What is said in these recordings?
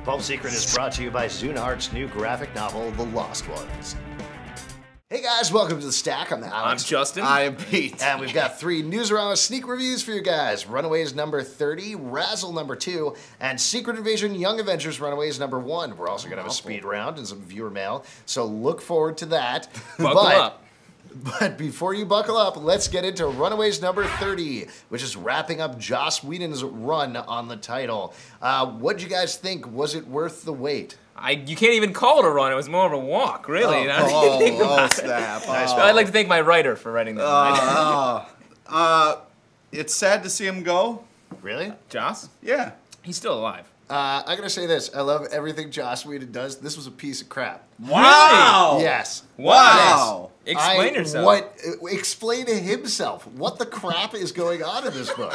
Pulp Secret is brought to you by Zunart's new graphic novel, The Lost Ones. Hey guys, welcome to The Stack. I'm Alex. I'm Justin. I am Pete. And we've got 3 Newsarama sneak reviews for you guys. Runaways number 30, RASL number 2, and Secret Invasion Young Avengers Runaways number 1. We're also going to have a speed round and some viewer mail, so look forward to that. Buckle up. But before you buckle up, let's get into Runaways number 30, which is wrapping up Joss Whedon's run on the title. What'd you guys think? Was it worth the wait? You can't even call it a run. It was more of a walk, really. Snap. I'd like to thank my writer for writing that. It's sad to see him go. Really? Joss? Yeah. He's still alive. I gotta say this. I love everything Joss Whedon does. This was a piece of crap. Wow. Yes. Wow. Explain yourself. Explain himself. What the crap is going on in this book?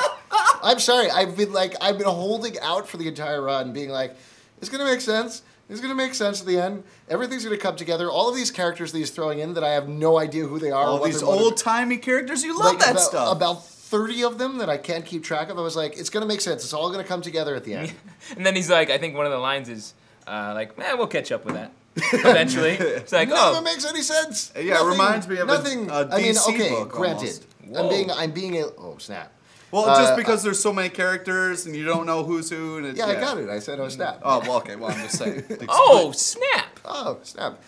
I'm sorry. I've been holding out for the entire run, being like, it's gonna make sense. It's going to make sense at the end. Everything's going to come together. All of these characters that he's throwing in that I have no idea who they are. All these old-timey characters. You love that stuff. About 30 of them that I can't keep track of. I was like, it's going to make sense. It's all going to come together at the end. And then he's like, I think one of the lines is, we'll catch up with that. Eventually. It's like, None of it makes any sense. Yeah, it reminds me of a DC book granted. I'm being oh, snap. Well, just because there's so many characters and you don't know who's who. And I got it. I said, oh, snap. Oh, well, okay. Well, I'm just saying. Oh, snap. Oh, snap.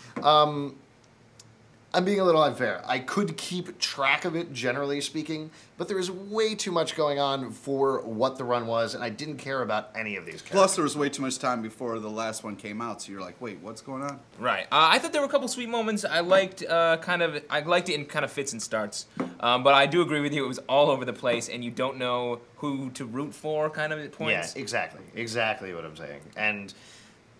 I'm being a little unfair. I could keep track of it, generally speaking, but there is way too much going on for what the run was, and I didn't care about any of these characters. Plus, there was way too much time before the last one came out, so you're like, wait, what's going on? Right. I thought there were a couple sweet moments. I liked it in kind of fits and starts. But I do agree with you. It was all over the place, and you don't know who to root for, kind of at points. Yeah, exactly. Exactly what I'm saying. And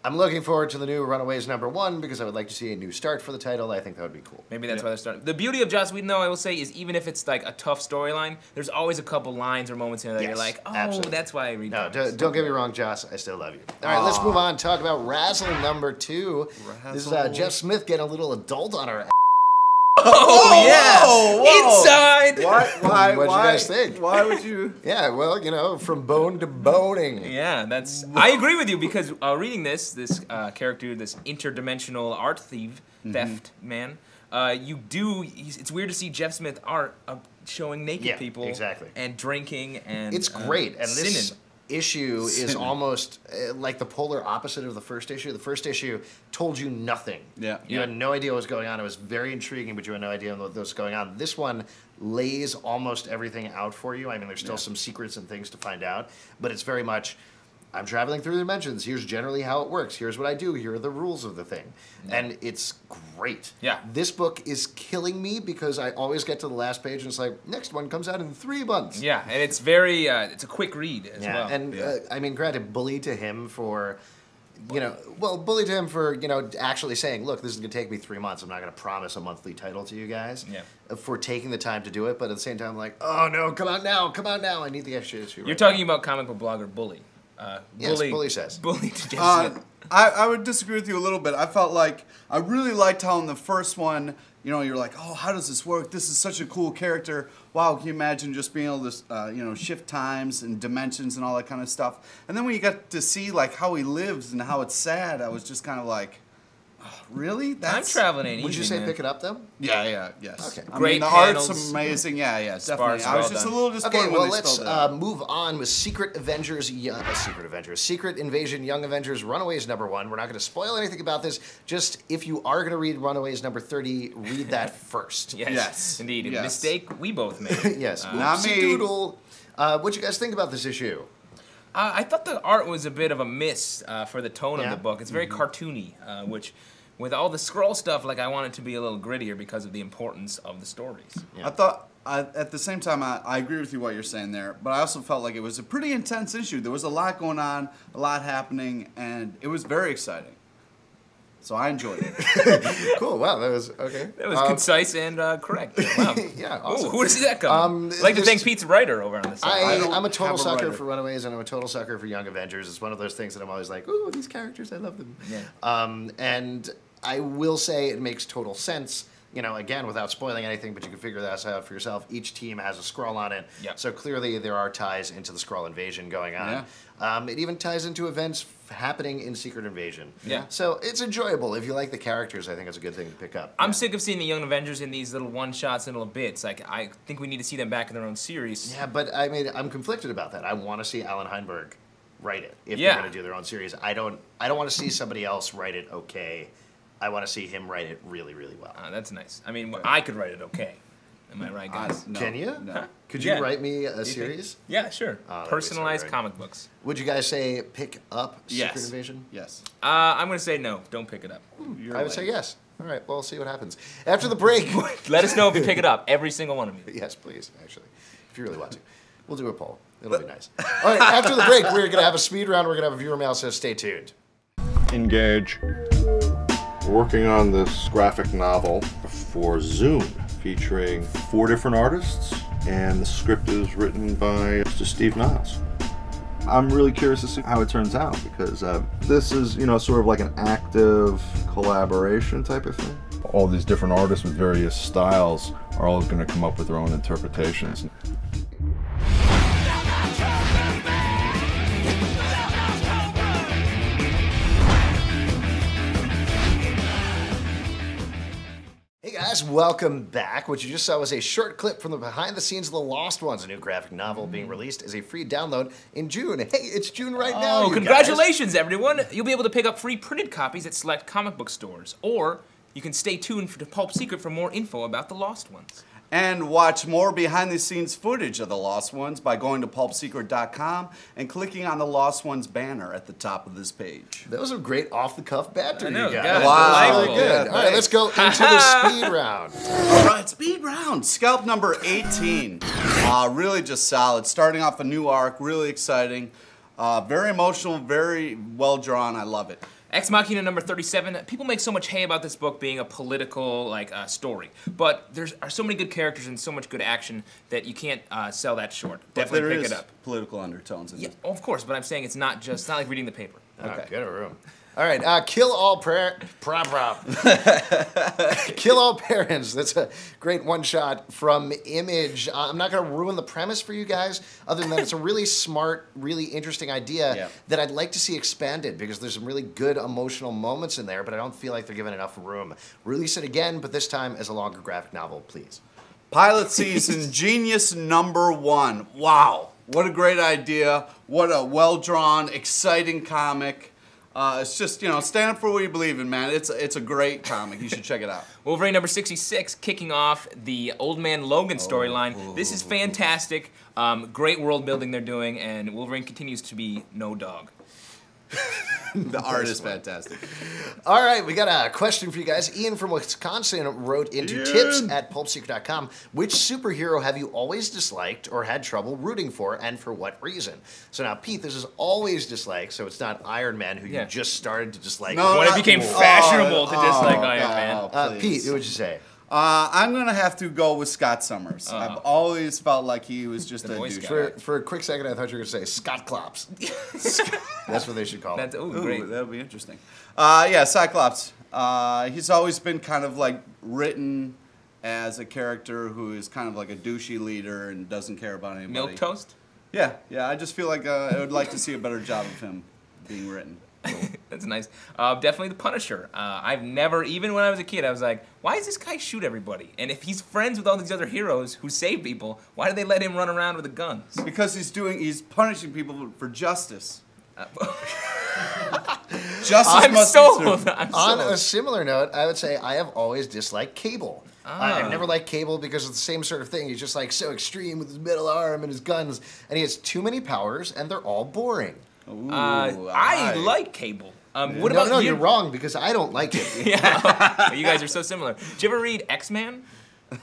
I'm looking forward to the new Runaways number 1 because I would like to see a new start for the title. I think that would be cool. Maybe that's why they're starting. The beauty of Joss Whedon, though, I will say, is even if it's like a tough storyline, there's always a couple lines or moments in there that you're like, oh, absolutely. That's why I read. No, don't get me wrong, Joss. I still love you. All right, let's move on. Talk about RASL number 2. This is Jeff Smith getting a little adult on her. Oh, yeah! Whoa. Inside! What'd you guys think? Why would you? Yeah, well, from bone to boning. Yeah, I agree with you because reading this character, this interdimensional art theft man, it's weird to see Jeff Smith art showing naked people. Exactly. And drinking and it's great. And this sinning. Issue is almost like the polar opposite of the first issue. The first issue told you nothing. Yeah. You had no idea what was going on. It was very intriguing, but you had no idea what was going on. This one lays almost everything out for you. I mean, there's still some secrets and things to find out, but it's very much, I'm traveling through dimensions. Here's generally how it works. Here's what I do. Here are the rules of the thing. And it's great. Yeah. This book is killing me because I always get to the last page and it's like, next one comes out in 3 months. Yeah, and it's very, it's a quick read as well. And I mean, granted, bully to him for, actually saying, look, this is going to take me 3 months. I'm not going to promise a monthly title to you guys. Yeah. For taking the time to do it. But at the same time, I'm like, oh no, come out now. I need the extra issue. You're talking about comic book blogger Bully. Yes, Bully says. Bully to Jeff Smith. I would disagree with you a little bit. I felt like I really liked how in the first one, you're like, oh, how does this work? This is such a cool character. Wow, can you imagine just being able to, shift times and dimensions and all that kind of stuff? And then when you got to see like how he lives and how it's sad, I was just kind of like, oh, really? I'm traveling ain't easy. Would you say man. pick it up though? Yeah, yes. Okay. Great the panels. art's amazing. Yeah, definitely. Sparse, I was well just done. a little disappointed when they spelled it out. Let's move on with Secret Invasion Young Avengers Runaways number 1. We're not going to spoil anything about this. Just if you are going to read Runaways number 30, read that first. Yes, indeed. Yes. A mistake we both made. Yes. Not me. Doodle. What'd you guys think about this issue? I thought the art was a bit of a miss for the tone of the book. It's very cartoony, which, with all the scroll stuff, I want it to be a little grittier because of the importance of the stories. Yeah. I thought, at the same time, I agree with you what you're saying there, but I also felt like it was a pretty intense issue. There was a lot going on, a lot happening, and it was very exciting. So I enjoyed it. Cool. Wow, that was okay. That was concise and correct. Wow. Yeah. Awesome. Ooh, who does that come? I'd like to thank Pete's writer over on the side. I'm a total have a sucker writer. for Runaways, and I'm a total sucker for Young Avengers. It's one of those things that I'm always like, ooh, these characters, I love them. Yeah. And I will say it makes total sense you know, again, without spoiling anything, but you can figure that out for yourself. Each team has a Skrull on it. Yep. So clearly there are ties into the Skrull invasion going on. It even ties into events happening in Secret Invasion. Yeah. So it's enjoyable. If you like the characters, I think it's a good thing to pick up. I'm sick of seeing the Young Avengers in these little one-shots and little bits. Like, I think we need to see them back in their own series. Yeah, but I mean, I'm conflicted about that. I want to see Alan Heinberg write it if they're going to do their own series. I don't want to see somebody else write it okay. I want to see him write it really, really well. That's nice. I mean, I could write it okay. Am I right, guys? No, Can you? No. Could you write me a series? Yeah, sure. Oh, that'd be Personalized so great. comic books. Would you guys say pick up Secret Yes. Invasion? Yes. I'm going to say no. Don't pick it up. I would say yes. All right, well, we'll see what happens. After the break. Let us know if you pick it up. Every single one of you. Yes, please, actually. If you really want to. We'll do a poll. It'll be nice. All right, after the break, we're going to have a speed round. We're going to have a viewer mail, so stay tuned. Engage. We're working on this graphic novel for Zoom, featuring 4 different artists, and the script is written by Mr. Steve Niles. I'm really curious to see how it turns out, because this is, you know, sort of like an active collaboration type of thing. All these different artists with various styles are all going to come up with their own interpretations. Hey guys, welcome back. What you just saw was a short clip from the behind the scenes of The Lost Ones, a new graphic novel being released as a free download in June. Hey, it's June right now. Oh, you congratulations, everyone! You'll be able to pick up free printed copies at select comic book stores, or you can stay tuned for Pulp Secret for more info about The Lost Ones. And watch more behind-the-scenes footage of The Lost Ones by going to pulpsecret.com and clicking on the Lost Ones banner at the top of this page. That was a great off-the-cuff banter, I know, you guys. guys. Wow. Really good. Yeah, All right, let's go into the speed round. All right, speed round. Scalp number 18. Really just solid. Starting off a new arc, really exciting. Very emotional, very well drawn. I love it. Ex Machina number 37. People make so much hay about this book being a political story, but there are so many good characters and so much good action that you can't sell that short. Definitely pick it up. Political undertones in Yeah, it. of course, but I'm saying it's not like reading the paper. Okay. Get a room. All right, Kill All Kill All Parents. That's a great one-shot from Image. I'm not going to ruin the premise for you guys, other than that it's a really smart, really interesting idea that I'd like to see expanded, because there's some really good emotional moments in there, but I don't feel like they're given enough room. Release it again, but this time as a longer graphic novel, please. Pilot Season Genius number 1. Wow, what a great idea. What a well-drawn, exciting comic. It's just, you know, stand up for what you believe in, man. It's a great comic. You should check it out. Wolverine number 66, kicking off the Old Man Logan storyline. This is fantastic. Great world building they're doing, and Wolverine continues to be no dog. The art is fantastic. All right, we got a question for you guys. Ian from Wisconsin wrote into tips@pulpsecret.com. Which superhero have you always disliked or had trouble rooting for, and for what reason? So now, Pete, this is always disliked, so it's not Iron Man, who you just started to dislike. No, When it became fashionable to dislike Iron Man. Pete, what would you say? I'm going to have to go with Scott Summers. I've always felt like he was just a Boy douche. Scout. For a quick second, I thought you were going to say Scott Klops. That's what they should call it. That's great. That would be interesting. Yeah, Cyclops. He's always been kind of like written as a character who is kind of like a douchey leader and doesn't care about anybody. Milquetoast? Yeah. I just feel like I would like to see a better job of him being written. That's nice. Definitely the Punisher. I've never, even when I was a kid, I was like, why does this guy shoot everybody? And if he's friends with all these other heroes who save people, why do they let him run around with the guns? Because he's punishing people for justice. Justice must be served. On a similar note, I would say I have always disliked Cable. I've never liked Cable because of the same sort of thing. He's just like so extreme with his middle arm and his guns, and he has too many powers, and they're all boring. Ooh, I like Cable. What about no, you? you're wrong, because I don't like it. Yeah, you guys are so similar. Did you ever read X-Man?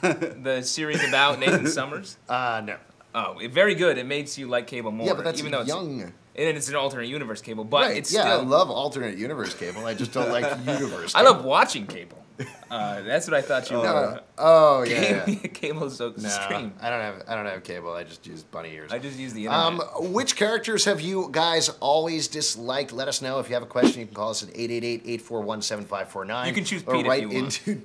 The series about Nathan Summers? No. Oh, very good. It makes you like Cable more. Yeah, but that's even though young. It's an alternate universe Cable, but Right, it's yeah, still. I love alternate universe Cable. I just don't like universe I Cable. love watching Cable. That's what I thought you were. Oh yeah. Cable's so No, stream. I don't have cable. I just use bunny ears. I just use the internet. Which characters have you guys always disliked? Let us know. If you have a question, you can call us at 888-841-7549. You can choose or Pete if write you want. into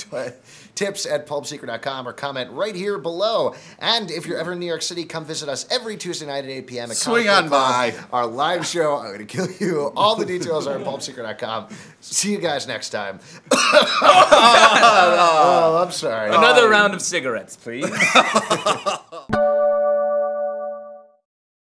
tips@pulpsecret.com or comment right here below. And if you're ever in New York City, come visit us every Tuesday night at 8 p.m. at Swing Comic on Book Club, by. our live show. I'm going to kill you. All the details are at pulpsecret.com. See you guys next time. Oh, I'm sorry. Another round of cigarettes, please.